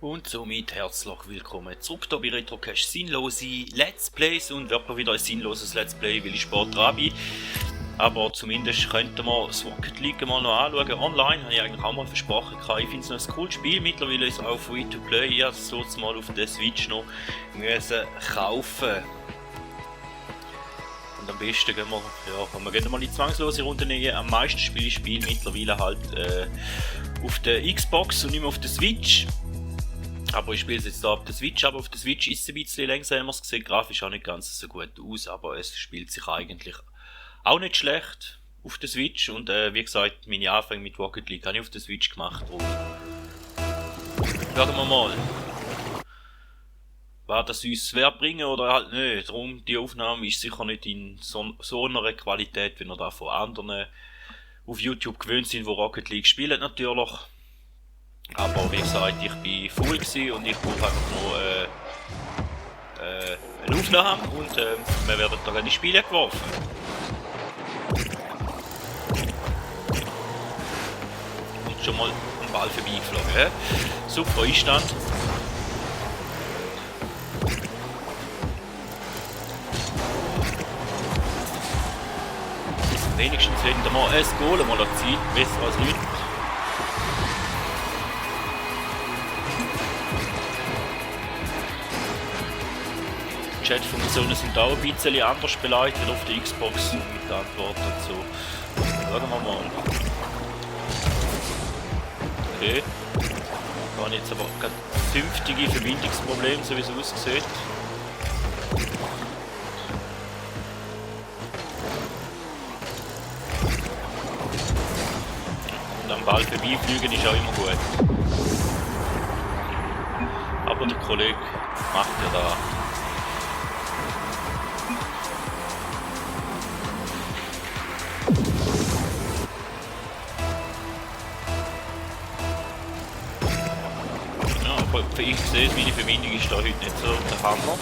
Und somit herzlich willkommen zurück hier bei Retrocache. Sinnlose Let's Plays und wirklich wieder ein sinnloses Let's Play, weil ich spät dran bin. Aber zumindest könnten wir das Rocket League mal noch anschauen. Online habe ich eigentlich auch mal versprochen. Ich finde es noch ein cooles Spiel. Mittlerweile ist es auch free to play. Ich habe es jetzt mal auf der Switch noch müssen kaufen. Und am besten gehen wir gehen mal in die zwangslose Runde nehmen. Am meisten spiele ich mittlerweile halt auf der Xbox und nicht mehr auf der Switch. Aber ich spiele es jetzt hier auf der Switch, aber auf der Switch ist es ein bisschen langsamer, es sieht grafisch auch nicht ganz so gut aus, aber es spielt sich eigentlich auch nicht schlecht auf der Switch und wie gesagt, meine Anfänge mit Rocket League habe ich auf der Switch gemacht. Schauen wir mal, was das uns Wert bringen oder halt nicht. Darum, die Aufnahme ist sicher nicht in so einer Qualität, wie wir da von anderen auf YouTube gewöhnt sind, wo Rocket League spielen natürlich. Aber wie gesagt, ich war faul und ich brauche einfach nur eine Aufnahme und wir werden da in die Spiele geworfen. Ist schon mal ein Ball vorbeigeflogen. Super Einstand. Wenigstens hätten wir ein Goal mal erzielt, besser als nichts. Chat-Funktionen sind auch ein bisschen anders beleidigt auf der Xbox mit der Antwort und so. Schauen wir mal. Okay. Da habe ich jetzt aber gerade zünftige Verbindungsprobleme, so wie es aussieht. Und am Ball vorbeifliegen ist auch immer gut. Aber der Kollege macht ja da. Ich sehe, meine Verbindung ist da heute nicht so der Hammer.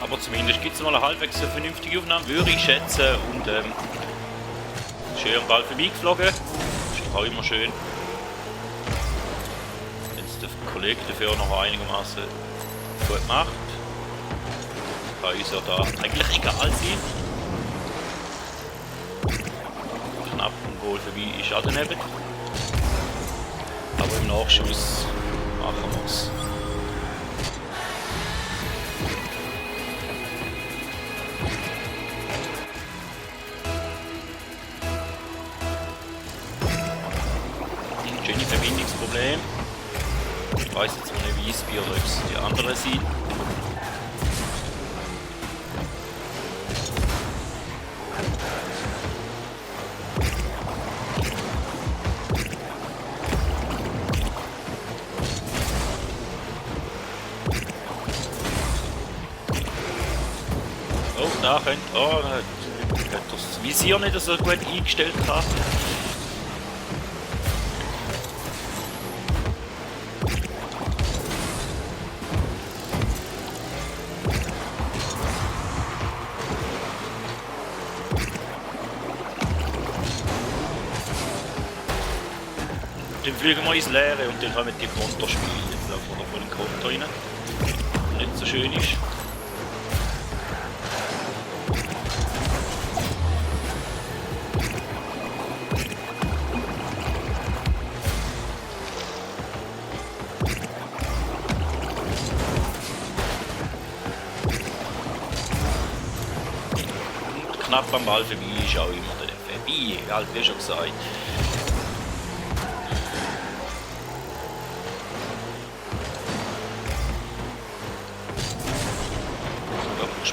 Aber zumindest gibt es mal eine halbwegs eine vernünftige Aufnahme, würde ich schätzen. Und schön am Ball vorbeigeflogen. Ist doch auch immer schön. Jetzt der Kollege dafür noch einigermaßen gut macht. Kann uns ja da eigentlich egal sein. Knapp ein Goal vorbei ist auch daneben. Aber im Nachschuss machen wir es. Schöne Verbindungsproblem. Ich weiß jetzt nicht, wie es oder ob es die anderen sind. Oh, da könnte. Oh, da könnte das Visier nicht so gut eingestellt haben. Dann fliegen wir ins Leere und dann kommen die Konterspiele. Jetzt laufen wir da voll in den Konter rein. Nicht so schön ist. Und knapp am Ball vorbei ist auch immer der vorbei, halt wie schon gesagt.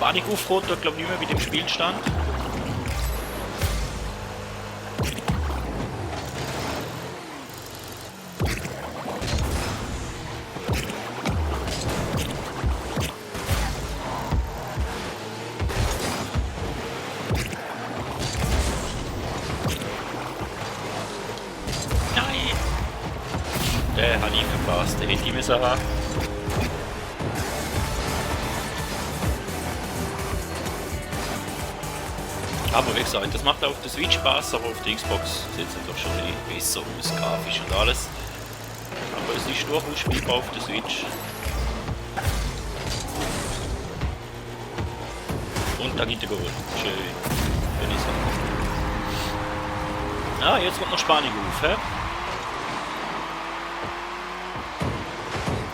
Spannung aufkommt, da glaube ich nicht mehr mit dem Spielstand. Nein! Den habe ich verpasst, den hätte ich mir sagen. Aber wie gesagt, das macht auch auf der Switch Spaß, aber auf der Xbox sieht es doch schon ein bisschen besser aus, grafisch und alles. Aber es ist durchaus spielbar auf der Switch. Und da geht der Goal. Schön. Schöne Sache. Ah, jetzt kommt noch Spannung auf, hä?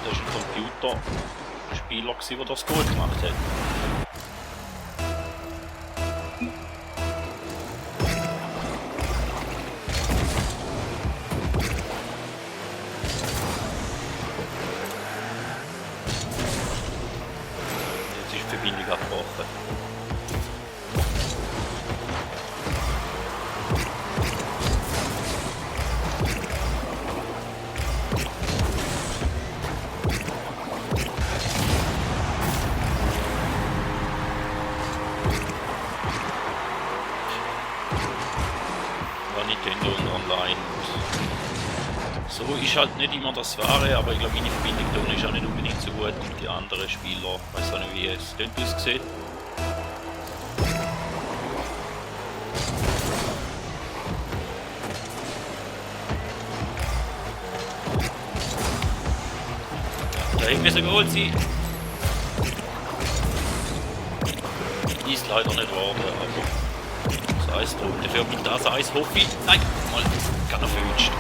Das ist ein Computerspieler, der das Goal gemacht hat. Verbindung abgebrochen. War Nintendo und online. So ist halt nicht immer das Wahre, aber ich glaube, meine Verbindung ist auch nicht unbedingt so gut wie die anderen Spieler. Ich weiß auch nicht, wie es dort aussieht. Da hätte mir so geholt sein. Ist leider nicht geworden, aber das Eis drum. Dafür mit das Eis hoffe ich. Nein, mal kann er verwünscht.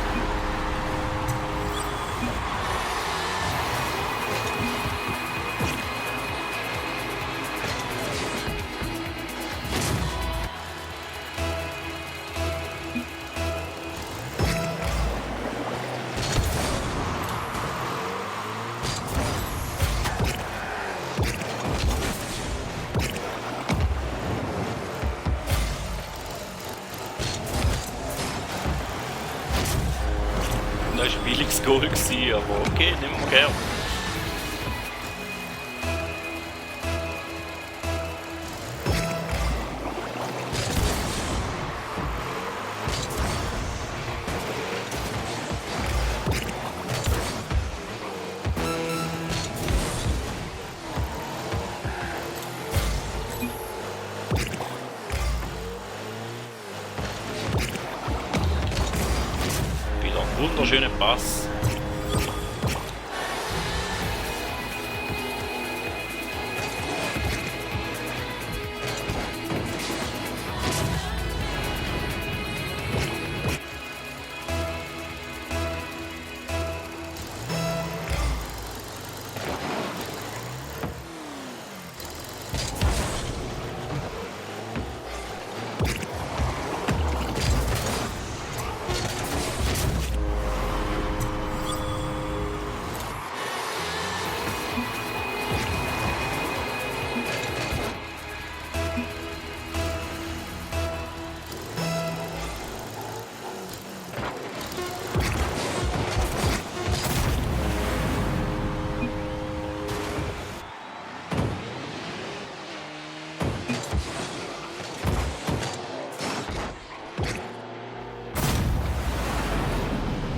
Das war ein billiges Goal, aber okay, nehmen wir gerne. Wunderschöner Pass.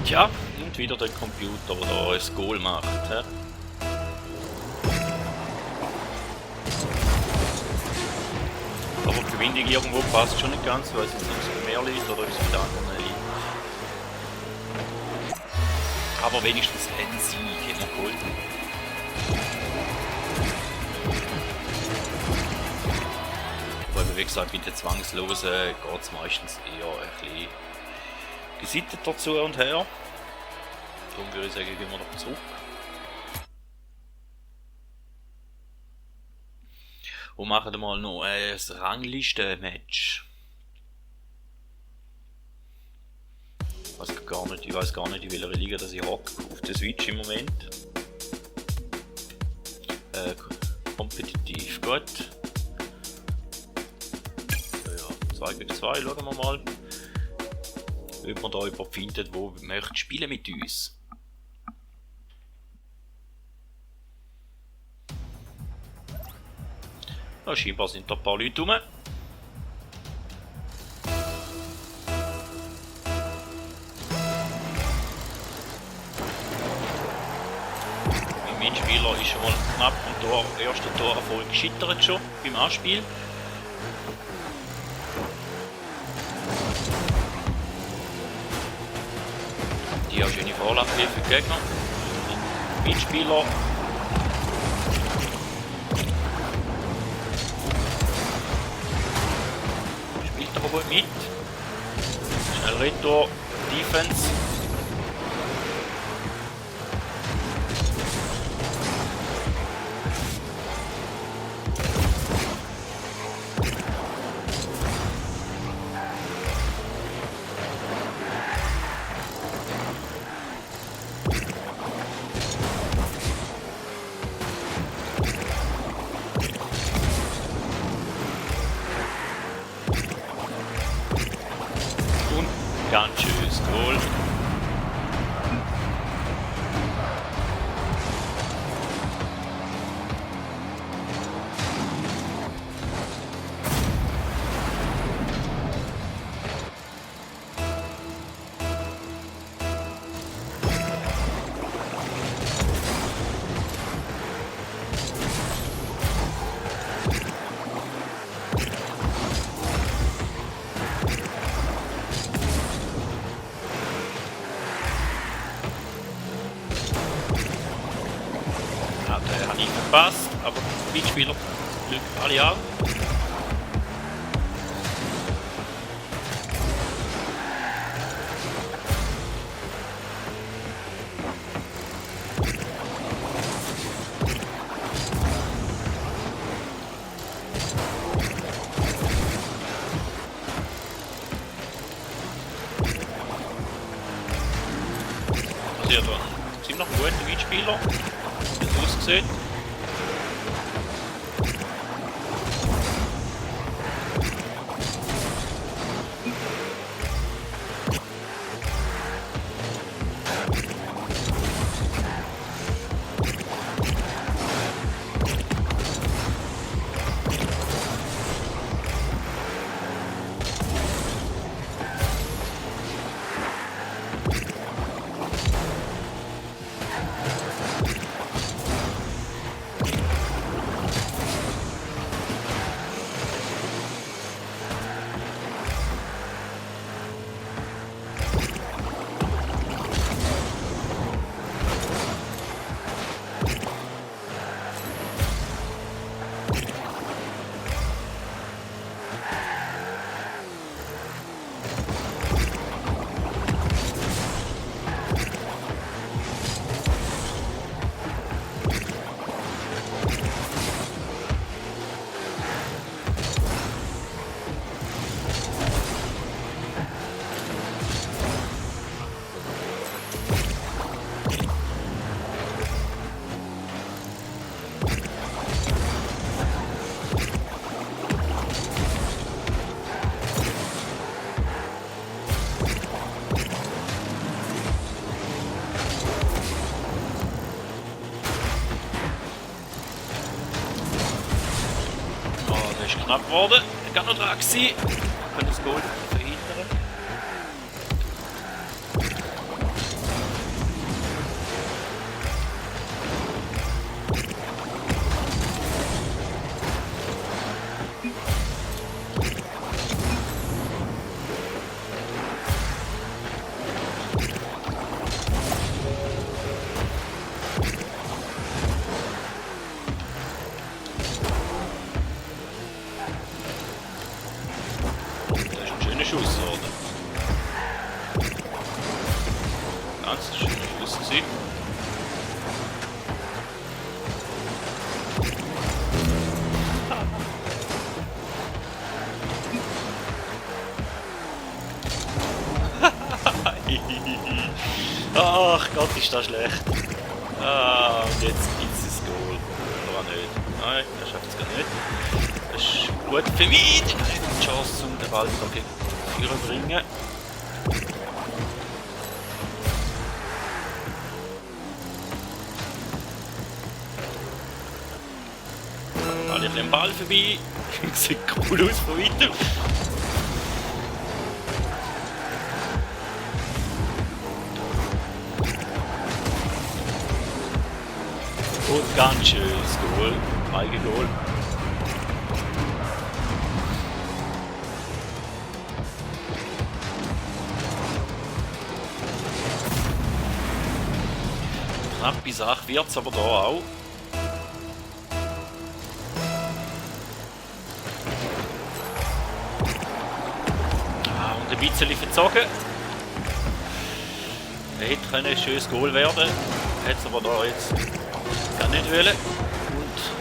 Tja, und wieder der Computer, der da ein Goal macht. He? Aber die Verbindung irgendwo passt schon nicht ganz, weil es jetzt nicht mehr liegt oder es mit anderen liegt. Aber wenigstens einen Sieg haben wir geholt. Weil wie gesagt, mit den Zwangslosen geht es meistens eher ein bisschen gesitteter zu und her. Darum würde ich sagen, gehen wir noch zurück. Und machen mal noch ein Ranglisten-Match. Ich weiß gar nicht, in welcher Liga das ich hocke. Auf der Switch im Moment. Kompetitiv, gut. 2 gegen 2, schauen wir mal. Ob man da jemanden findet, der möchte spielen mit uns. Ja, scheinbar sind da ein paar Leute rum. Mein Spieler ist schon mal knapp am ersten Torerfolg gescheitert schon beim Anspiel. Die haben schöne Vorlage für den Gegner. Mein Spieler spielt aber gut mit. Schnell Retour, Defense. Ganz schönes Goal. Den habe ich verpasst, aber die Mitspieler lügen alle an. Passiert da ziemlich gute Mitspieler. Aussieht. Ist knapp geworden. Er kann noch dran sein. Kann das Goal verhindern. Schuss, oder? Ganz schön Schuss gewesen. Ach Gott, ist das schlecht. Ah, und jetzt gibt es ein Goal. Oder auch nicht. Nein, er schafft es gar nicht. Das ist gut für mich. Dann habe ich die Chance, um den Ball noch gegen die Führer zu bringen. Dann ich den Ball vorbei. Sieht cool aus von weitem. Und ganz schönes Goal. Eigengoal. Knappe Sache wird es aber da auch. Und ein bisschen verzogen. Hätte ein schönes Goal werden. Hat es aber da jetzt gar nicht wollen.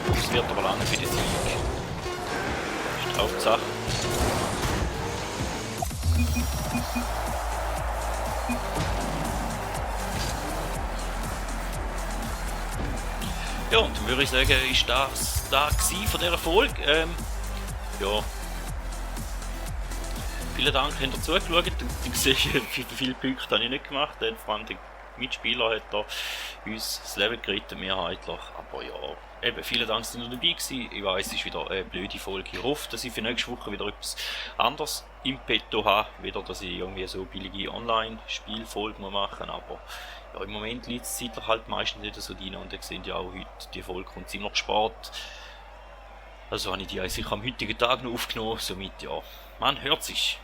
Und es wird aber lange für den Sieg. Das ist die Hauptsache. Ja, und dann würde ich sagen, ist das da von dieser Folge. Ja. Vielen Dank, habt ihr zugeschaut. Ich sehe, viele Punkte habe ich nicht gemacht. Vor allem der Mitspieler hat da uns das Leben geritten, mehrheitlich. Aber ja, eben, vielen Dank, dass ihr noch dabei gewesen. Ich weiss, es ist wieder eine blöde Folge. Ich hoffe, dass ich für nächste Woche wieder etwas anderes im Petto habe. Wieder, dass ich irgendwie so billige Online-Spielfolgen machen muss. Aber ja, im Moment liegt es zeitlich halt meistens nicht so rein. Und ihr seht ja auch heute, die Folge kommt ziemlich spät. Also habe ich die sicher am heutigen Tag noch aufgenommen. Somit ja, man hört sich.